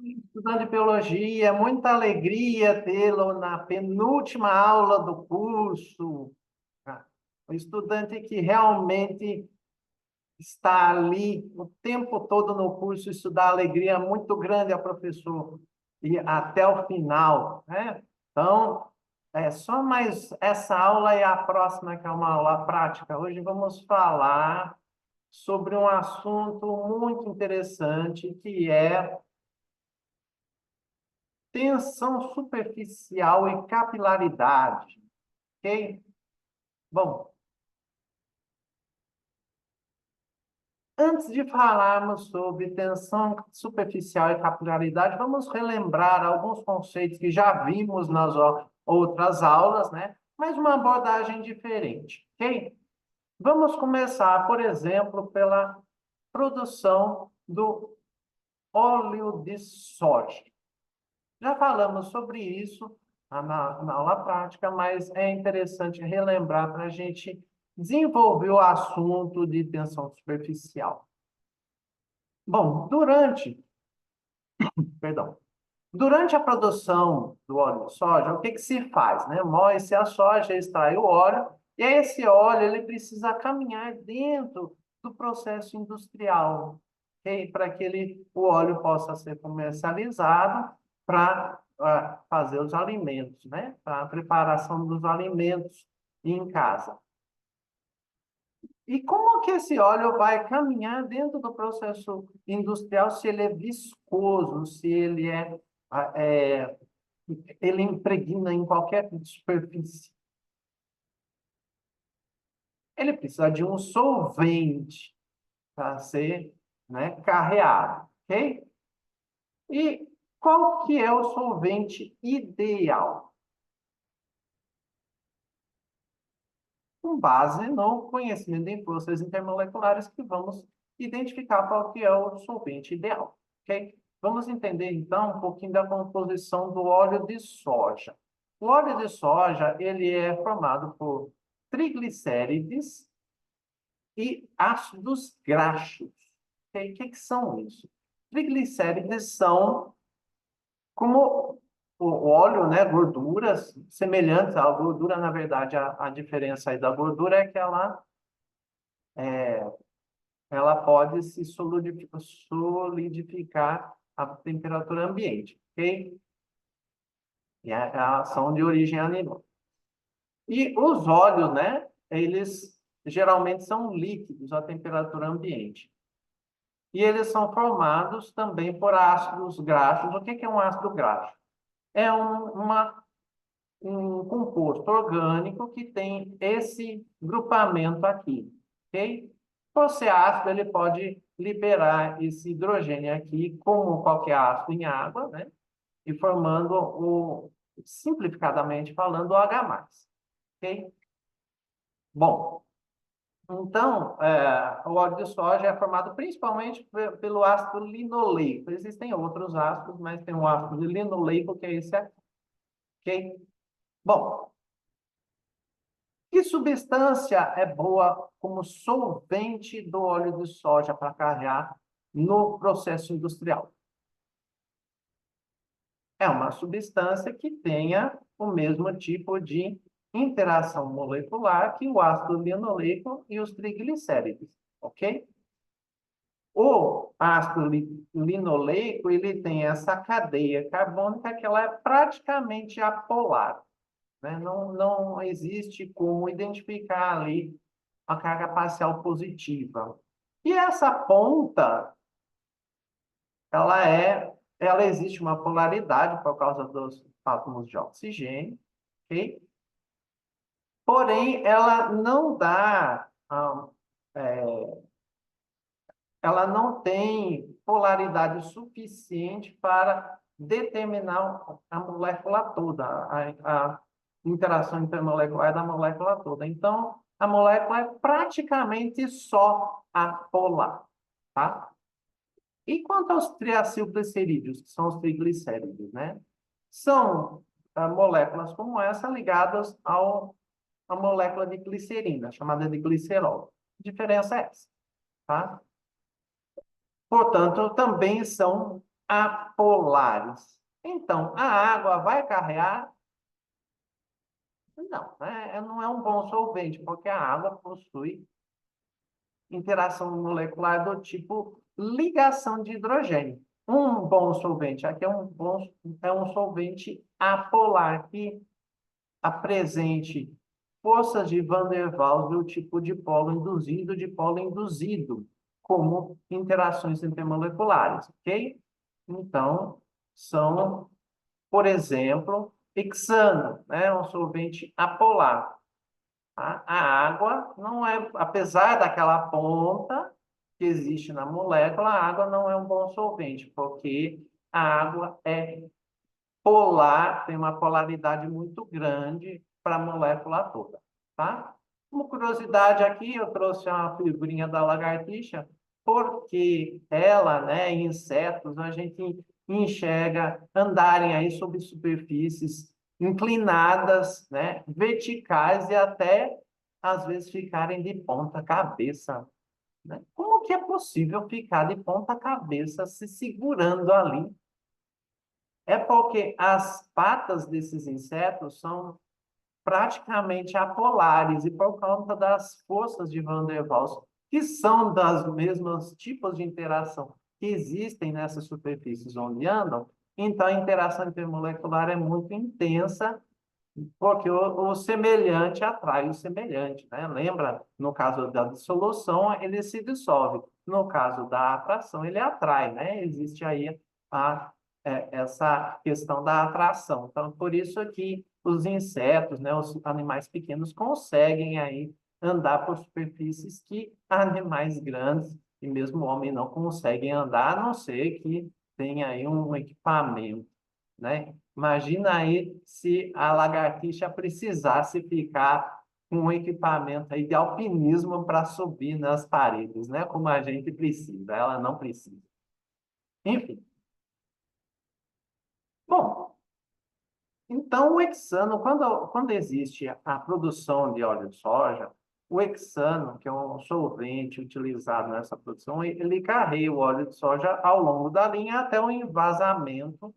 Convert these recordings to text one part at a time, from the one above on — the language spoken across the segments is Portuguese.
Estudante de biologia, muita alegria tê-lo na penúltima aula do curso. Ah, o estudante que realmente está ali o tempo todo no curso, isso dá alegria muito grande ao professor e até o final, né? Então, é só mais essa aula e a próxima, que é uma aula prática. Hoje vamos falar sobre um assunto muito interessante, que é tensão superficial e capilaridade, ok? Bom, antes de falarmos sobre tensão superficial e capilaridade, vamos relembrar alguns conceitos que já vimos nas outras aulas, né? Mas uma abordagem diferente, ok? Vamos começar, por exemplo, pela produção do óleo de soja. Já falamos sobre isso na aula prática, mas é interessante relembrar para a gente desenvolver o assunto de tensão superficial. Bom, perdão, durante a produção do óleo de soja, o que que se faz, né? Moe-se a soja, extrai o óleo, e aí esse óleo ele precisa caminhar dentro do processo industrial, ok? Para que o óleo possa ser comercializado para fazer os alimentos, né? Para a preparação dos alimentos em casa. E como que esse óleo vai caminhar dentro do processo industrial se ele é viscoso, se ele é ele impregna em qualquer superfície? Ele precisa de um solvente para ser, né, carreado, ok? E qual que é o solvente ideal? Com base no conhecimento em forças intermoleculares que vamos identificar qual que é o solvente ideal, ok? Vamos entender, então, um pouquinho da composição do óleo de soja. O óleo de soja, ele é formado por triglicérides e ácidos graxos. Ok? O que que são isso? Triglicérides são como o óleo, né, gorduras semelhantes à gordura. Na verdade, a diferença aí da gordura é que ela pode se solidificar à temperatura ambiente, ok? E elas são de origem animal. E os óleos, né, eles geralmente são líquidos à temperatura ambiente. E eles são formados também por ácidos graxos. O que que é um ácido graxo? É um composto orgânico que tem esse grupamento aqui, ok? Por ser ácido, ele pode liberar esse hidrogênio aqui, como qualquer ácido em água, né? E formando simplificadamente falando, o H+, ok? Bom, então, o óleo de soja é formado principalmente pelo ácido linoleico. Existem outros ácidos, mas tem um ácido linoleico que é esse aqui, ok? Bom, que substância é boa como solvente do óleo de soja para carregar no processo industrial? É uma substância que tenha o mesmo tipo de interação molecular que o ácido linoleico e os triglicérides, ok? O ácido linoleico, ele tem essa cadeia carbônica que ela é praticamente apolar, né? Não existe como identificar ali a carga parcial positiva. E essa ponta, ela existe uma polaridade por causa dos átomos de oxigênio, ok? Porém, ela não tem polaridade suficiente para determinar a molécula toda, a interação intermolecular da molécula toda. Então, a molécula é praticamente só apolar, tá? E quanto aos triacilglicerídeos, que são os triglicéridos, né? São moléculas como essa ligadas à molécula de glicerina, chamada de glicerol. A diferença é essa, tá? Portanto, também são apolares. Então, a água vai carregar? Não, né? Não é um bom solvente, porque a água possui interação molecular do tipo ligação de hidrogênio. Um bom solvente, aqui é um solvente apolar, que apresente forças de Van der Waals do tipo de polo induzido, como interações intermoleculares, ok? Então, são, por exemplo, hexano, né? Um solvente apolar. A água não é, apesar daquela ponta que existe na molécula, a água não é um bom solvente, porque a água é polar, tem uma polaridade muito grande para a molécula toda, tá? Uma curiosidade aqui, eu trouxe uma figurinha da lagartixa, porque ela, né, em insetos, a gente enxerga andarem aí sobre superfícies inclinadas, né, verticais e até, às vezes, ficarem de ponta cabeça, né? Como que é possível ficar de ponta cabeça se segurando ali? É porque as patas desses insetos são praticamente apolares e por conta das forças de Van der Waals, que são das mesmas tipos de interação que existem nessas superfícies onde andam, então a interação intermolecular é muito intensa, porque o semelhante atrai o semelhante, né? Lembra, no caso da dissolução, ele se dissolve. No caso da atração, ele atrai, né? Existe aí a, essa questão da atração. Então, por isso que os insetos, né, os animais pequenos conseguem aí andar por superfícies que animais grandes e mesmo o homem não conseguem andar, a não ser que tenha aí um equipamento, né? Imagina aí se a lagartixa precisasse ficar com um equipamento aí de alpinismo para subir nas paredes, né? Como a gente precisa, ela não precisa. Enfim, bom, então o hexano, quando existe a produção de óleo de soja, o hexano, que é um solvente utilizado nessa produção, ele carrega o óleo de soja ao longo da linha até o envasamento,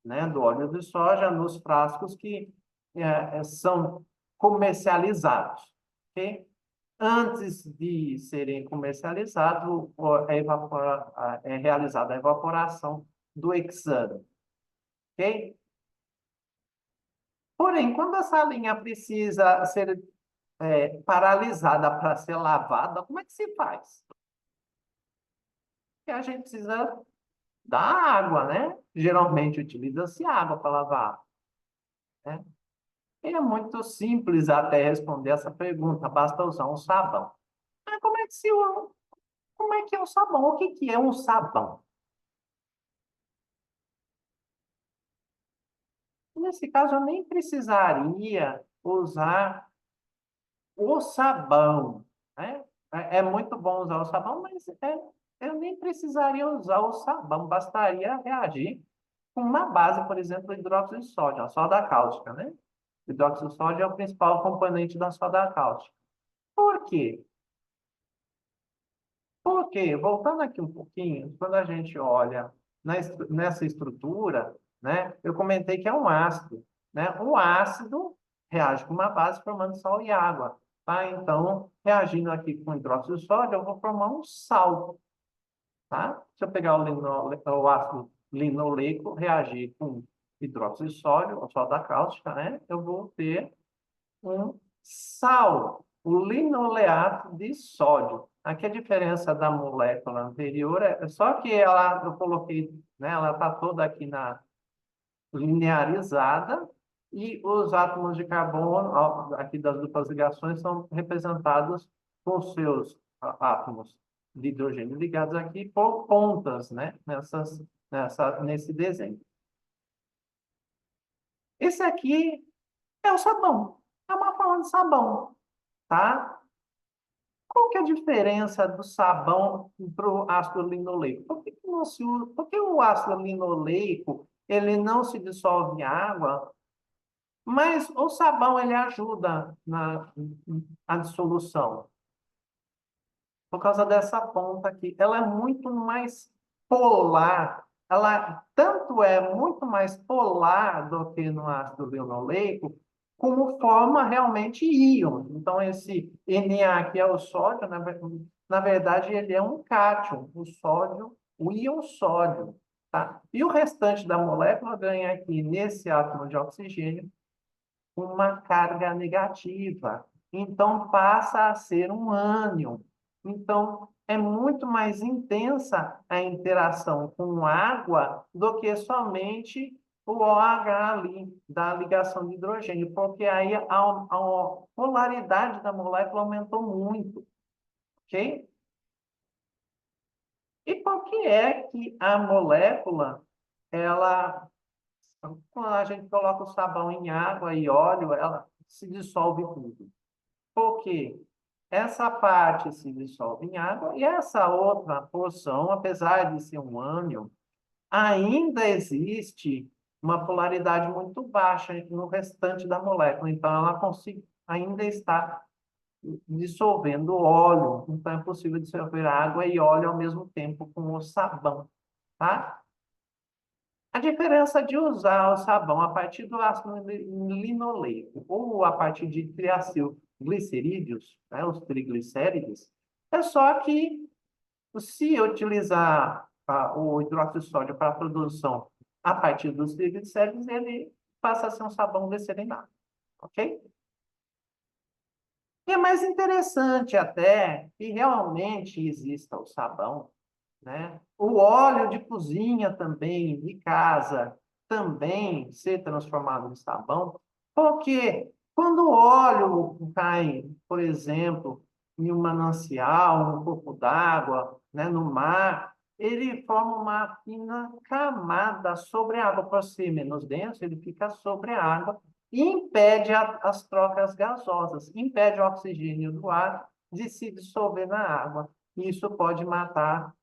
né, do óleo de soja nos frascos que são comercializados, ok? Antes de serem comercializados, é realizada a evaporação do hexano, ok? Porém, quando essa linha precisa ser paralisada para ser lavada, como é que se faz? Porque a gente precisa da água, né? Geralmente utiliza-se água para lavar, né? E é muito simples até responder essa pergunta, basta usar um sabão. Mas como é que é o sabão? O que que é um sabão? Nesse caso, eu nem precisaria usar o sabão, né? É muito bom usar o sabão, mas eu nem precisaria usar o sabão, bastaria reagir com uma base, por exemplo, hidróxido de sódio, a soda cáustica, né? O hidróxido de sódio é o principal componente da soda cáustica. Por quê? Porque, voltando aqui um pouquinho, quando a gente olha nessa estrutura, né, eu comentei que é um ácido, né? O ácido reage com uma base formando sal e água, tá? Então, reagindo aqui com hidróxido de sódio, eu vou formar um sal, tá? Se eu pegar o ácido linoleico, reagir com hidróxido de sódio, ou soda cáustica, né? Eu vou ter um sal, o linoleato de sódio. Aqui a diferença da molécula anterior é só que ela, eu coloquei, né, ela está toda aqui na linearizada e os átomos de carbono, aqui das duplas ligações, são representados com seus átomos de hidrogênio ligados aqui por pontas, né, nesse desenho. Esse aqui é o sabão, é uma forma de sabão, tá? Qual que é a diferença do sabão para o ácido linoleico? Por que o ácido linoleico ele não se dissolve em água, mas o sabão ele ajuda na dissolução? Por causa dessa ponta aqui. Ela é muito mais polar. ela tanto é muito mais polar do que no ácido linoleico, como forma realmente íons. Então, esse Na, que é o sódio, na verdade, ele é um cátion, o sódio, o íon sódio, tá? E o restante da molécula ganha aqui, nesse átomo de oxigênio, uma carga negativa. Então, passa a ser um ânion. Então, é muito mais intensa a interação com água do que somente o OH ali, da ligação de hidrogênio, porque aí a polaridade da molécula aumentou muito, ok? E por que é que a molécula, ela, quando a gente coloca o sabão em água e óleo, ela se dissolve tudo? Porque essa parte se dissolve em água e essa outra porção, apesar de ser um ânion, ainda existe uma polaridade muito baixa no restante da molécula. Então, ela ainda está dissolvendo óleo. Então, é possível dissolver água e óleo ao mesmo tempo com o sabão, tá? A diferença de usar o sabão a partir do ácido linoleico ou a partir de triacilglicerídeos, né, os triglicérides, é só que se eu utilizar o hidróxido de sódio para a produção a partir dos triglicérides, ele passa a ser um sabão glicerinado, ok? E é mais interessante até que realmente exista o sabão, né? O óleo de cozinha também, de casa, também ser transformado em sabão, porque quando o óleo cai, por exemplo, em um manancial, um corpo d'água, né, no mar, ele forma uma fina camada sobre a água, por ser menos denso, ele fica sobre a água e impede as trocas gasosas, impede o oxigênio do ar de se dissolver na água. Isso pode matar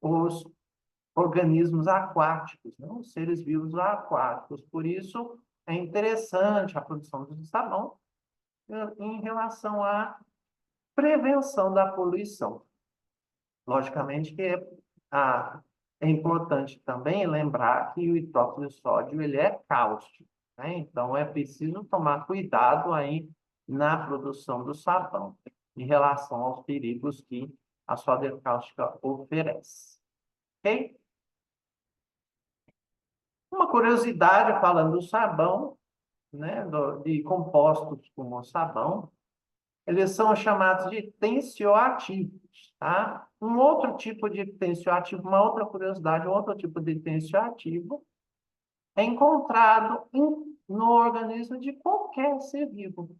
os organismos aquáticos, né? Os seres vivos aquáticos. Por isso, é interessante a produção de sabão em relação à prevenção da poluição. Logicamente que é importante também lembrar que o hidróxido de sódio ele é cáustico, né? Então, é preciso tomar cuidado aí na produção do sabão em relação aos perigos que a soda cáustica oferece. Ok? Uma curiosidade falando do sabão, né, de compostos como o sabão, eles são chamados de tensioativos, tá? Um outro tipo de tensioativo, uma outra curiosidade, um outro tipo de tensioativo é encontrado no organismo de qualquer ser vivo,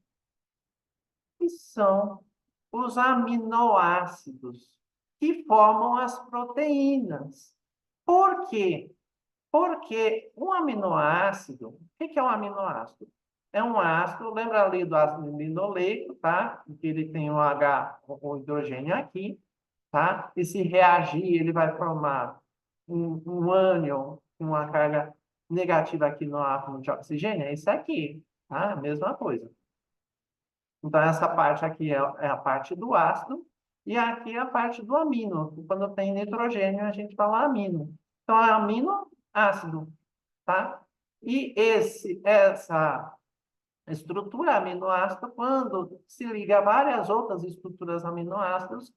que são os aminoácidos, que formam as proteínas. Por quê? Porque um aminoácido, o que é um aminoácido? É um ácido, lembra ali do ácido linoleico, tá? Que ele tem um H, o hidrogênio aqui, tá? E se reagir, ele vai formar um ânion, uma carga negativa aqui no átomo de oxigênio, é isso aqui, tá? Mesma coisa. Então, essa parte aqui é a parte do ácido, e aqui é a parte do amino. Quando tem nitrogênio, a gente fala amino. Então, é aminoácido, tá? E essa estrutura aminoácida, quando se liga a várias outras estruturas aminoácidas,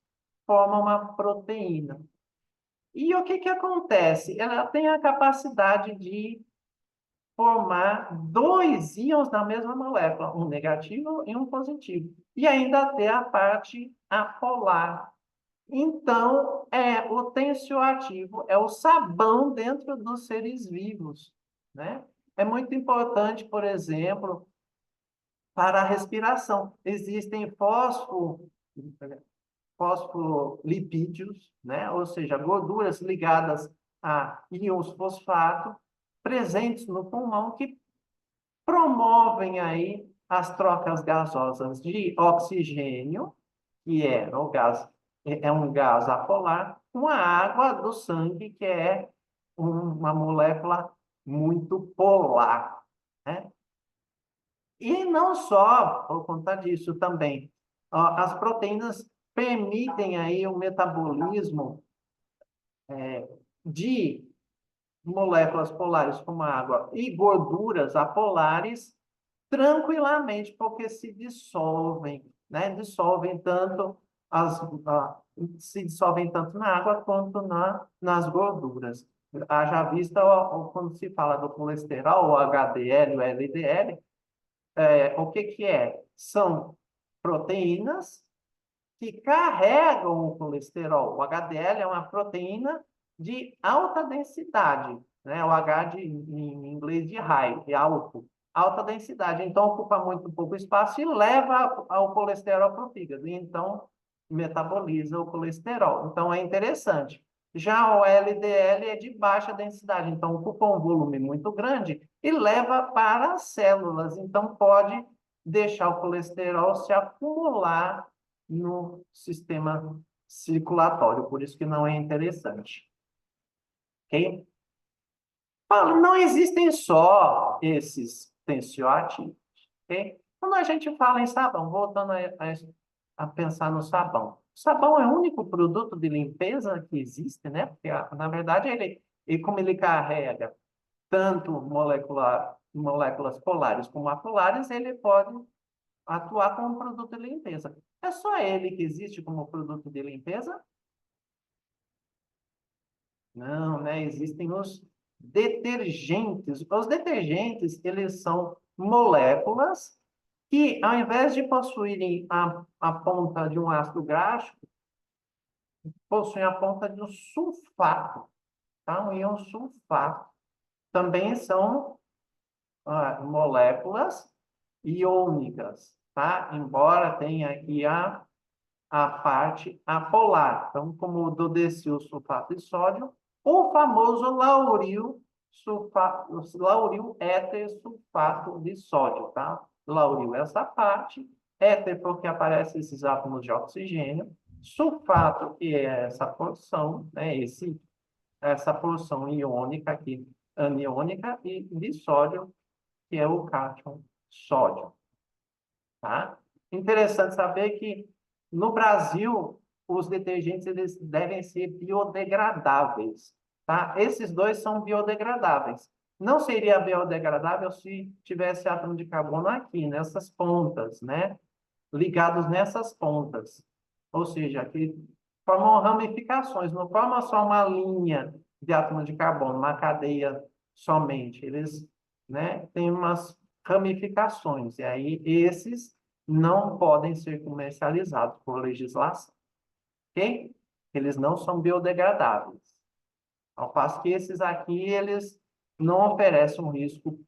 forma uma proteína. E o que acontece? Ela tem a capacidade de formar dois íons na mesma molécula, um negativo e um positivo. E ainda ter a parte apolar. Então, o tensioativo é o sabão dentro dos seres vivos, né? É muito importante, por exemplo, para a respiração. Existem fosfolipídios, né? Ou seja, gorduras ligadas a íons fosfato presentes no pulmão que promovem aí as trocas gasosas de oxigênio, que é um gás apolar, com a água do sangue, que é uma molécula muito polar, né? E não só por conta disso também, ó, as proteínas permitem aí o metabolismo de moléculas polares como a água e gorduras apolares tranquilamente, porque se dissolvem, né? Dissolvem tanto as, a, se dissolvem tanto na água quanto nas gorduras. Haja vista quando se fala do colesterol, o HDL, o LDL, o que que é? São proteínas que carregam o colesterol. O HDL é uma proteína de alta densidade, né? O H em inglês de high, de alto, alta densidade. Então, ocupa muito pouco espaço e leva o colesterol para o fígado. E então, metaboliza o colesterol. Então, é interessante. Já o LDL é de baixa densidade, então ocupa um volume muito grande e leva para as células. Então, pode deixar o colesterol se acumular no sistema circulatório, por isso que não é interessante. Ok? Paulo, não existem só esses tensioativos, ok? Quando a gente fala em sabão, voltando a pensar no sabão. O sabão é o único produto de limpeza que existe, né? Porque, na verdade, como ele carrega tanto moléculas polares como apolares, ele pode atuar como produto de limpeza. É só ele que existe como produto de limpeza? Não, né? Existem os detergentes. Os detergentes, eles são moléculas que, ao invés de possuírem a ponta de um ácido graxo, possuem a ponta de um sulfato, tá? Um íon sulfato. Também são moléculas iônicas, tá? Embora tenha aqui a parte apolar. Então, como o dodecil sulfato de sódio, o famoso lauril éter sulfato de sódio, tá? Lauril essa parte, éter porque aparecem esses átomos de oxigênio, sulfato que é essa porção, né? Essa porção iônica aqui, aniônica, e de sódio, que é o cátion sódio. Tá? Interessante saber que no Brasil os detergentes eles devem ser biodegradáveis, tá? Esses dois são biodegradáveis. Não seria biodegradável se tivesse átomo de carbono aqui nessas pontas, né? Ligados nessas pontas. Ou seja, que formam ramificações, não forma só uma linha de átomo de carbono, uma cadeia somente. Eles, né, têm umas ramificações. E aí esses não podem ser comercializados por legislação, ok? Eles não são biodegradáveis. Ao passo que esses aqui, eles não oferecem um risco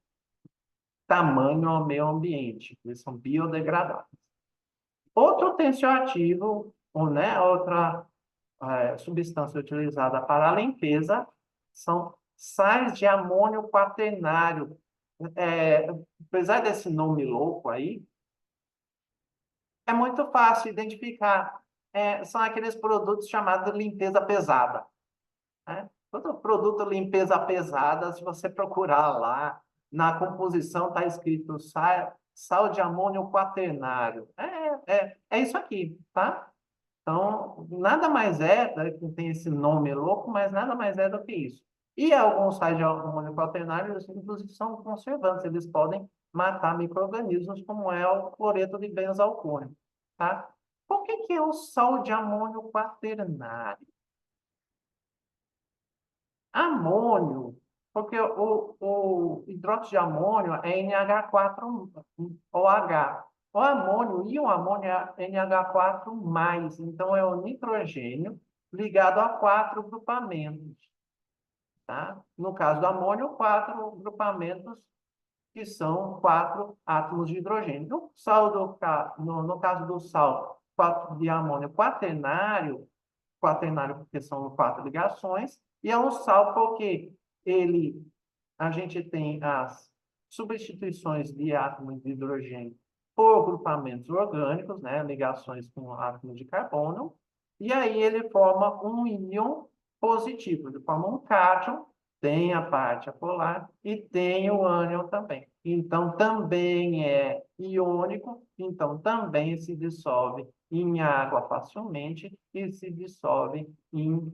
tamanho ao meio ambiente. Eles são biodegradáveis. Outro tensioativo, ou, né, outra substância utilizada para a limpeza são sais de amônio quaternário. Apesar desse nome louco aí, é muito fácil identificar. São aqueles produtos chamados de limpeza pesada, né? Todo produto limpeza pesada, se você procurar lá, na composição está escrito sal de amônio quaternário. É isso aqui, tá? Então, nada mais né, que tem esse nome louco, mas nada mais é do que isso. E alguns sais de amônio quaternário, inclusive, são conservantes, eles podem matar micro-organismos, como é o cloreto de benzalcônio, tá? Por que é o sal de amônio quaternário? Amônio, porque o hidróxido de amônio é NH4OH. O amônio, o íon amônio é NH4+, então é o nitrogênio ligado a quatro grupamentos, tá? No caso do amônio, quatro grupamentos que são quatro átomos de hidrogênio. No caso do sal de amônio quaternário porque são quatro ligações, e é um sal porque a gente tem as substituições de átomos de hidrogênio por grupamentos orgânicos, né, ligações com átomos de carbono, e aí ele forma um íon positivo, ele forma um cátion, tem a parte apolar e tem o ânion também. Então, também é iônico, então também se dissolve em água facilmente e se dissolve em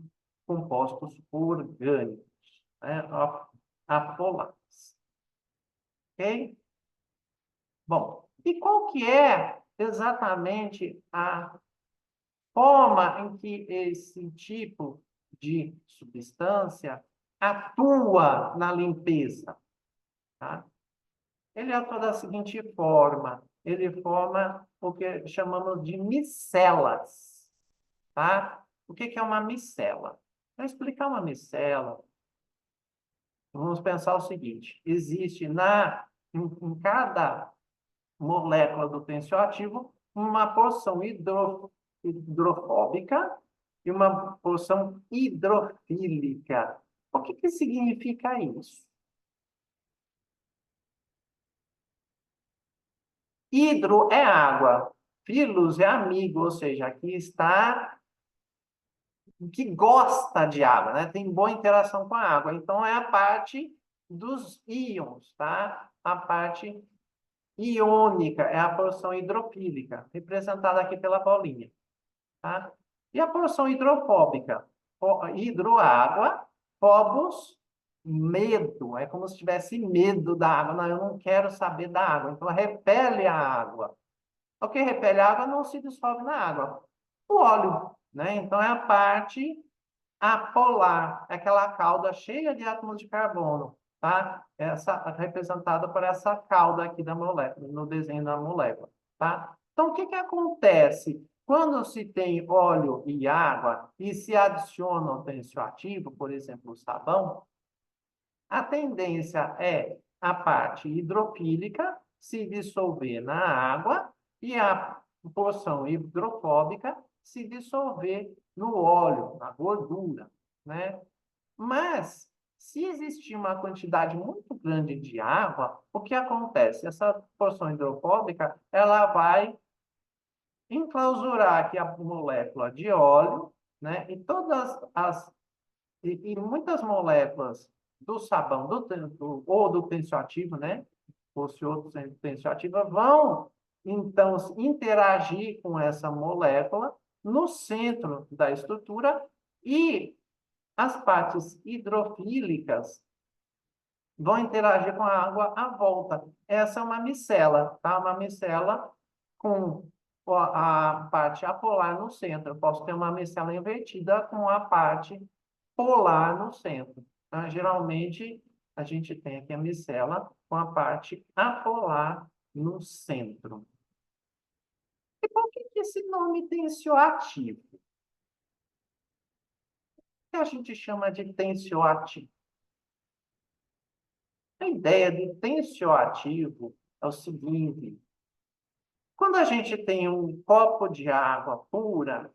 compostos orgânicos. né? Apolares. Ok? Bom, e qual que é exatamente a forma em que esse tipo de substância atua na limpeza? Tá? Ele atua da seguinte forma: ele forma o que chamamos de micelas. Tá? O que que é uma micela? Para explicar uma micela, vamos pensar o seguinte: existe em cada molécula do tensioativo uma porção hidrofóbica e uma porção hidrofílica. O que que significa isso? Hidro é água, filos é amigo, ou seja, aqui está que gosta de água, né? Tem boa interação com a água. Então, é a parte dos íons, tá? A parte iônica é a porção hidrofílica, representada aqui pela bolinha, tá? E a porção hidrofóbica? Hidroágua, phobos, medo. É como se tivesse medo da água. Não, eu não quero saber da água. Então, repele a água. O que repele a água não se dissolve na água. O óleo, né? Então, é a parte apolar, é aquela cauda cheia de átomos de carbono, tá? Essa representada por essa cauda aqui da molécula, no desenho da molécula, tá? Então, o que que acontece? Quando se tem óleo e água e se adiciona um tensioativo, por exemplo, o sabão, a tendência é a parte hidrofílica se dissolver na água e a porção hidrofóbica se dissolver no óleo, na gordura, né? Mas, se existir uma quantidade muito grande de água, o que acontece? Essa porção hidrofóbica, ela vai enclausurar aqui a molécula de óleo, né? E muitas moléculas do sabão ou do tensioativo, né? Ou se outro tensioativa vão então interagir com essa molécula no centro da estrutura e as partes hidrofílicas vão interagir com a água à volta. Essa é uma micela, tá? Uma micela com a parte apolar no centro. Eu posso ter uma micela invertida com a parte polar no centro. Tá? Geralmente, a gente tem aqui a micela com a parte apolar no centro. E por que que esse nome tensioativo? O que a gente chama de tensioativo? A ideia de tensioativo é o seguinte: quando a gente tem um copo de água pura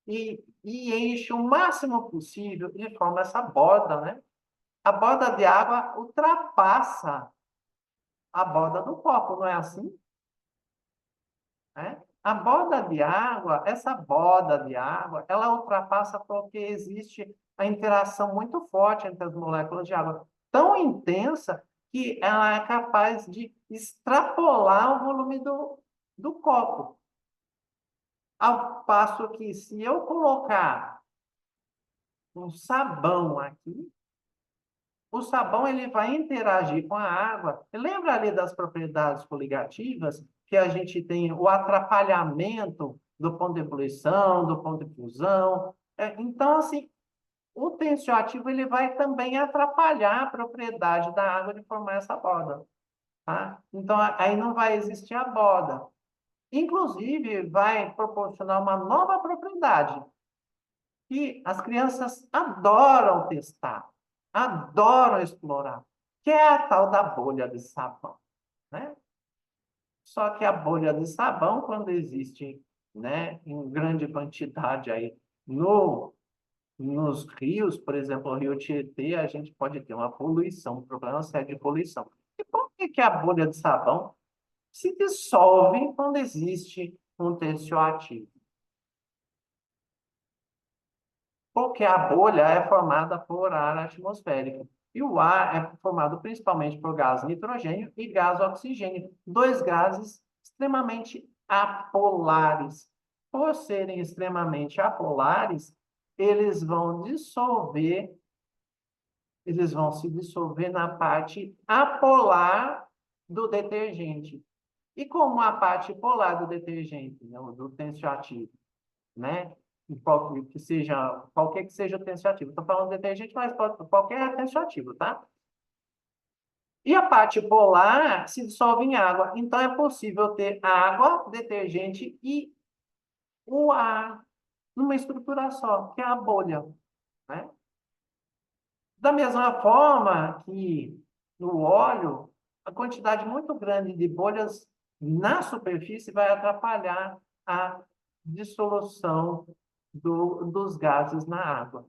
e enche o máximo possível e forma essa borda, né? A borda de água ultrapassa a borda do copo, não é assim? Né? A borda de água, essa borda de água, ela ultrapassa porque existe a interação muito forte entre as moléculas de água, tão intensa que ela é capaz de extrapolar o volume do copo. Ao passo que, se eu colocar um sabão aqui, o sabão ele vai interagir com a água. Lembra ali das propriedades coligativas, que a gente tem o atrapalhamento do ponto de ebulição, do ponto de fusão. Então, assim, o tensioativo ele vai também atrapalhar a propriedade da água de formar essa borda. Tá? Então, aí não vai existir a borda. Inclusive, vai proporcionar uma nova propriedade, que as crianças adoram testar, adoram explorar, que é a tal da bolha de sabão, né? Só que a bolha de sabão, quando existe, né, em grande quantidade aí nos rios, por exemplo, o rio Tietê, a gente pode ter uma poluição, um problema sério de poluição. E por que que a bolha de sabão se dissolve quando existe um tensioativo? Porque a bolha é formada por ar atmosférico. E o ar é formado principalmente por gás nitrogênio e gás oxigênio, dois gases extremamente apolares. Por serem extremamente apolares, eles vão dissolver eles vão se dissolver na parte apolar do detergente. E como a parte polar do detergente, né, do tensioativo, né? Qualquer que seja o tensioativo. Estou falando de detergente, mas pode, qualquer tensioativo, tá? E a parte polar se dissolve em água. Então, é possível ter água, detergente e o ar numa estrutura só, que é a bolha, né? Da mesma forma que no óleo, a quantidade muito grande de bolhas na superfície vai atrapalhar a dissolução dos gases na água,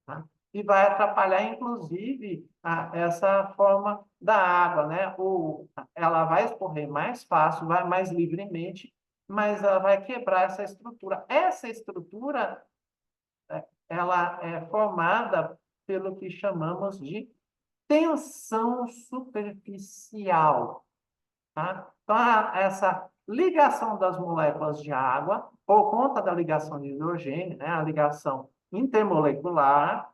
tá? E vai atrapalhar, inclusive, essa forma da água, né? Ela vai escorrer mais fácil, vai mais livremente, mas ela vai quebrar essa estrutura. Essa estrutura, ela é formada pelo que chamamos de tensão superficial, tá? Então, essa ligação das moléculas de água, por conta da ligação de hidrogênio, né? A ligação intermolecular,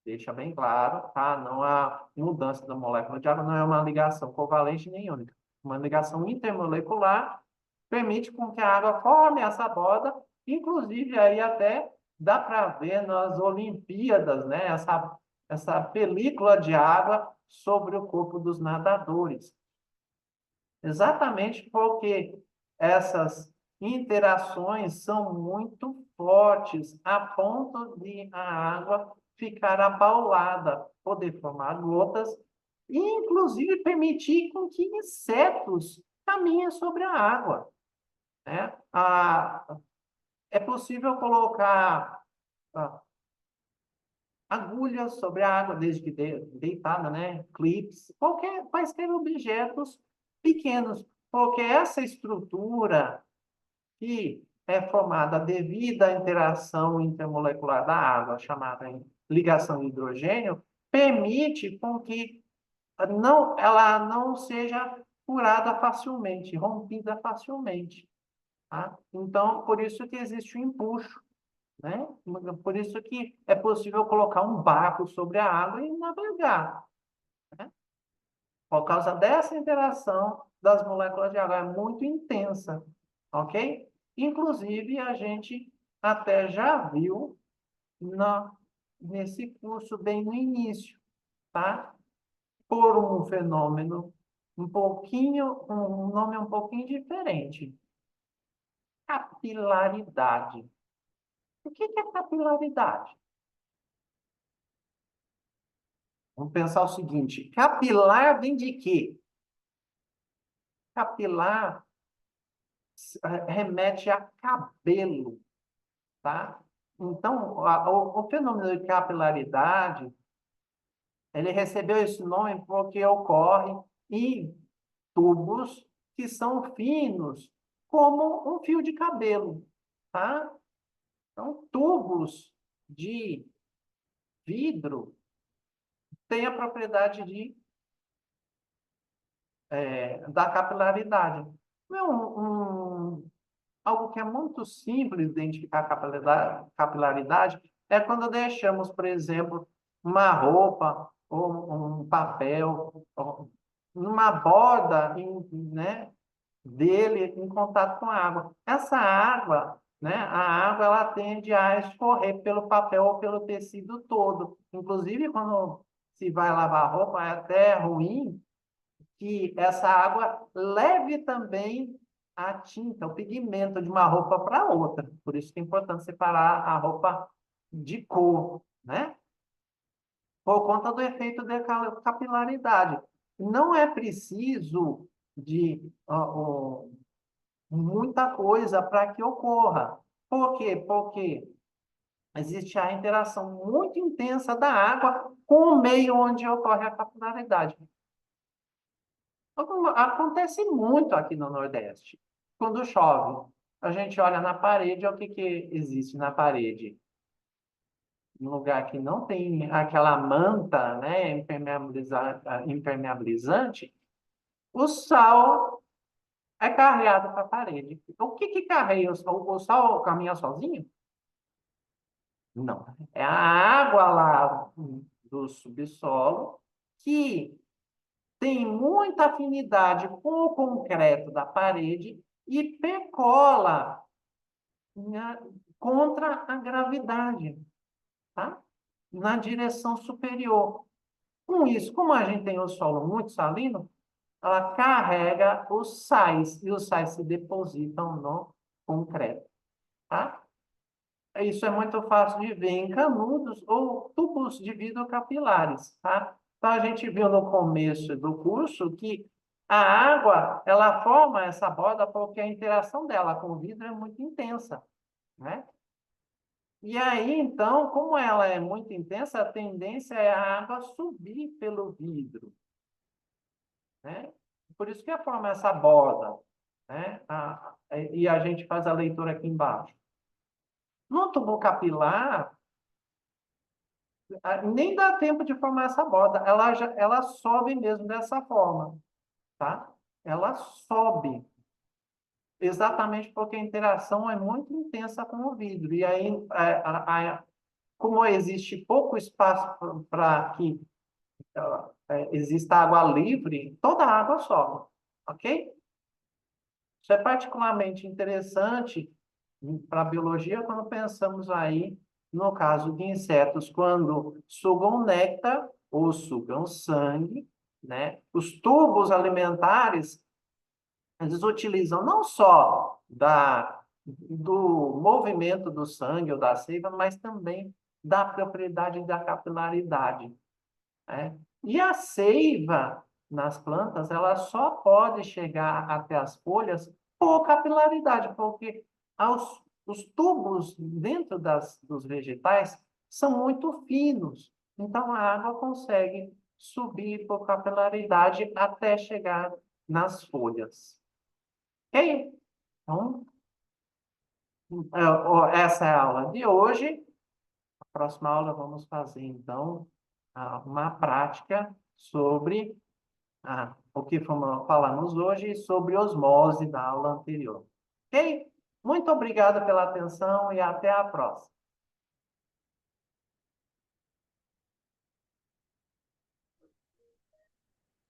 deixa bem claro, tá? Não há mudança da molécula de água, não é uma ligação covalente nem única. Uma ligação intermolecular permite com que a água forme essa borda, inclusive aí até dá para ver nas Olimpíadas, né? Essa película de água sobre o corpo dos nadadores. Exatamente porque essas interações são muito fortes, a ponto de a água ficar apaulada, poder formar gotas e, inclusive, permitir com que insetos caminhem sobre a água, né? É possível colocar agulhas sobre a água, desde que deitada, né? Clips, quaisquer objetos pequenos, porque essa estrutura que é formada devido à interação intermolecular da água, chamada ligação de hidrogênio, permite com que ela não seja furada facilmente, rompida facilmente, tá? Então, por isso que existe o empuxo, né? Por isso que é possível colocar um barco sobre a água e navegar, né? Por causa dessa interação das moléculas de água, é muito intensa, ok? Inclusive, a gente até já viu nesse curso bem no início, tá? Por um fenômeno um nome um pouquinho diferente. Capilaridade. O que é capilaridade? Vamos pensar o seguinte: capilar vem de quê? Capilar remete a cabelo, tá? Então, o fenômeno de capilaridade, ele recebeu esse nome porque ocorre em tubos que são finos, como um fio de cabelo, tá? Então, tubos de vidro têm a propriedade da capilaridade. Não é algo que é muito simples de identificar a capilaridade é quando deixamos, por exemplo, uma roupa ou um papel, ou uma borda, né, dele em contato com a água. Essa água, né, a água ela tende a escorrer pelo papel ou pelo tecido todo. Inclusive, quando se vai lavar a roupa, é até ruim que essa água leve também a tinta, o pigmento de uma roupa para outra. Por isso que é importante separar a roupa de cor, né? Por conta do efeito de capilaridade. Não é preciso de muita coisa para que ocorra. Por quê? Porque existe a interação muito intensa da água com o meio onde ocorre a capilaridade. Acontece muito aqui no Nordeste. Quando chove, a gente olha na parede, o que existe na parede? Um lugar que não tem aquela manta, né, impermeabilizante, o sal é carreado para a parede. Então, o que carrega o sal? O sal caminha sozinho? Não. É a água lá do subsolo, que tem muita afinidade com o concreto da parede e percola, né, contra a gravidade, tá? Na direção superior. Com isso, como a gente tem o solo muito salino, ela carrega os sais, e os sais se depositam no concreto, tá? Isso é muito fácil de ver em canudos ou tubos de vidro capilares, tá? Então, a gente viu no começo do curso que a água, ela forma essa borda porque a interação dela com o vidro é muito intensa, né? E aí, então, como ela é muito intensa, a tendência é a água subir pelo vidro, né? Por isso que forma essa borda, né? E a gente faz a leitura aqui embaixo. No tubo capilar, nem dá tempo de formar essa borda. Ela sobe mesmo dessa forma, tá? Ela sobe, exatamente porque a interação é muito intensa com o vidro. E aí, como existe pouco espaço para que exista água livre, toda a água sobe, ok? Isso é particularmente interessante para a biologia quando pensamos aí no caso de insetos, quando sugam néctar ou sugam sangue, né? Os tubos alimentares, eles utilizam não só do movimento do sangue ou da seiva, mas também da propriedade da capilaridade, né? E a seiva nas plantas, ela só pode chegar até as folhas por capilaridade, porque os tubos dentro dos vegetais são muito finos. Então, a água consegue subir por capilaridade até chegar nas folhas. Ok? Então, essa é a aula de hoje. Na próxima aula, vamos fazer, então, uma prática sobre o que falamos hoje sobre osmose da aula anterior. Ok? Muito obrigado pela atenção e até a próxima.